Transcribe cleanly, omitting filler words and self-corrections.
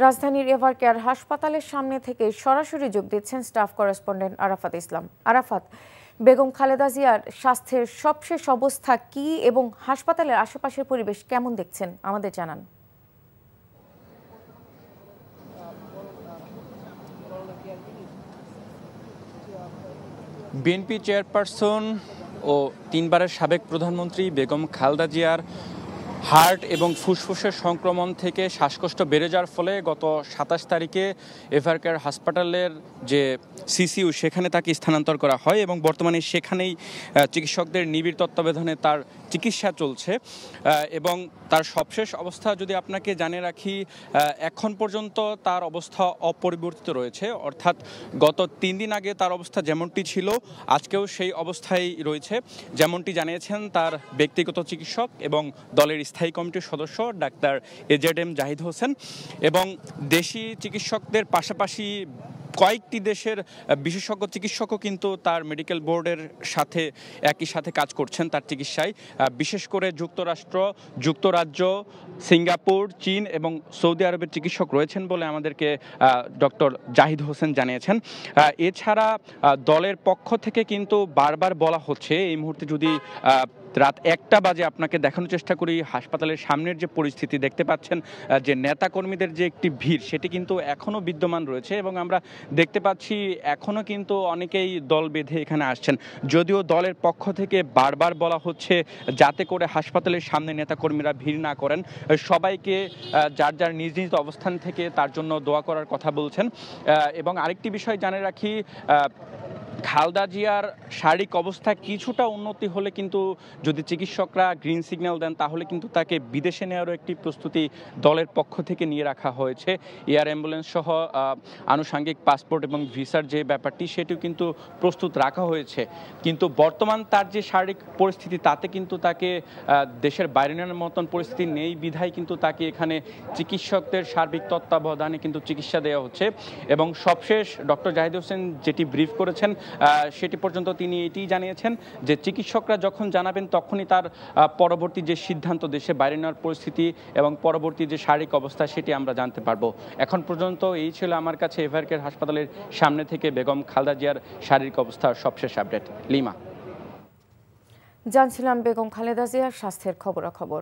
রাজধানীর এভারকেয়ার হাসপাতালের সামনে থেকে সরাসরি যোগ দিচ্ছেন স্টাফ করেসপন্ডেন্ট আরাফাত ইসলাম। আরাফাত, বেগম খালেদা জিয়ার স্বাস্থ্যের সবশেষ অবস্থা কি এবং হাসপাতালের আশেপাশের পরিবেশ কেমন দেখছেন আমাদের জানান। বিএনপি চেয়ারপারসন ও 3 বারের সাবেক প্রধানমন্ত্রী বেগম খালেদা জিয়ার হার্ট এবং ফুসফুসের সংক্রমণ থেকে শ্বাসকষ্ট বেড়ে যাওয়ার ফলে গত 27 তারিখে এভারকেয়ার হাসপাতালের যে সিসিইউ সেখানে তাকে স্থানান্তর করা হয় এবং বর্তমানে সেখানেই চিকিৎসকদের নিবিড় তত্ত্বাবধানে তার চিকিৎসা চলছে। এবং তার সবশেষ অবস্থা যদি আপনাকে জানিয়ে রাখি, এখন পর্যন্ত তার অবস্থা অপরিবর্তিত রয়েছে, অর্থাৎ গত 3 দিন আগে তার অবস্থা যেমনটি ছিল আজকেও সেই অবস্থায় রয়েছে, যেমনটি জানিয়েছেন তার ব্যক্তিগত চিকিৎসক এবং দলের স্থায়ী কমিটির সদস্য ডাক্তার এজেডএম জাহিদ হোসেন। এবং দেশি চিকিৎসকদের পাশাপাশি কয়েকটি দেশের বিশেষজ্ঞ চিকিৎসকও কিন্তু তার মেডিকেল বোর্ডের সাথে একই সাথে কাজ করছেন তার চিকিৎসায়। বিশেষ করে যুক্তরাষ্ট্র, যুক্তরাজ্য, সিঙ্গাপুর, চীন এবং সৌদি আরবের চিকিৎসক রয়েছেন বলে আমাদেরকে ডক্টর জাহিদ হোসেন জানিয়েছেন। এছাড়া দলের পক্ষ থেকে কিন্তু বারবার বলা হচ্ছে, এই মুহূর্তে যদি রাত 1টা বাজে আপনাকে দেখানোর চেষ্টা করি, হাসপাতালের সামনের যে পরিস্থিতি দেখতে পাচ্ছেন, যে নেতাকর্মীদের যে একটি ভিড় সেটি কিন্তু এখনও বিদ্যমান রয়েছে এবং আমরা দেখতে পাচ্ছি এখনও কিন্তু অনেকেই দল বেঁধে এখানে আসছেন। যদিও দলের পক্ষ থেকে বারবার বলা হচ্ছে যাতে করে হাসপাতালের সামনে নেতাকর্মীরা ভিড় না করেন, সবাইকে যার যার নিজ নিজ অবস্থান থেকে তার জন্য দোয়া করার কথা বলছেন। এবং আরেকটি বিষয় জানিয়ে রাখি, খালেদা জিয়ার শারীরিক অবস্থা কিছুটা উন্নতি হলে কিন্তু যদি চিকিৎসকরা গ্রিন সিগন্যাল দেন তাহলে কিন্তু তাকে বিদেশে নেওয়ারও একটি প্রস্তুতি দলের পক্ষ থেকে নিয়ে রাখা হয়েছে। এয়ার অ্যাম্বুলেন্স সহ আনুষঙ্গিক পাসপোর্ট এবং ভিসার যে ব্যাপারটি সেটিও কিন্তু প্রস্তুত রাখা হয়েছে। কিন্তু বর্তমান তার যে শারীরিক পরিস্থিতি তাতে কিন্তু তাকে দেশের বাইরে নেওয়ার মতন পরিস্থিতি নেই বিধায় কিন্তু তাকে এখানে চিকিৎসকদের সার্বিক তত্ত্বাবধানে কিন্তু চিকিৎসা দেওয়া হচ্ছে। এবং সবশেষ ডক্টর জাহিদ হোসেন যেটি ব্রিফ করেছেন সেটি পর্যন্ত তিনি এটি জানিয়েছেন যে চিকিৎসকরা যখন জানাবেন তখনই তার পরবর্তী যে সিদ্ধান্ত দেশে বাইরে নেওয়ার পরিস্থিতি এবং পরবর্তী যে শারীরিক অবস্থা সেটি আমরা জানতে পারবো। এখন পর্যন্ত এই ছিল আমার কাছে এভারকেয়ার হাসপাতালের সামনে থেকে বেগম খালেদা জিয়ার শারীরিক অবস্থার সবশেষ আপডেট। লিমা, জানছিলাম বেগম খালেদা জিয়ার স্বাস্থ্যের খবরাখবর।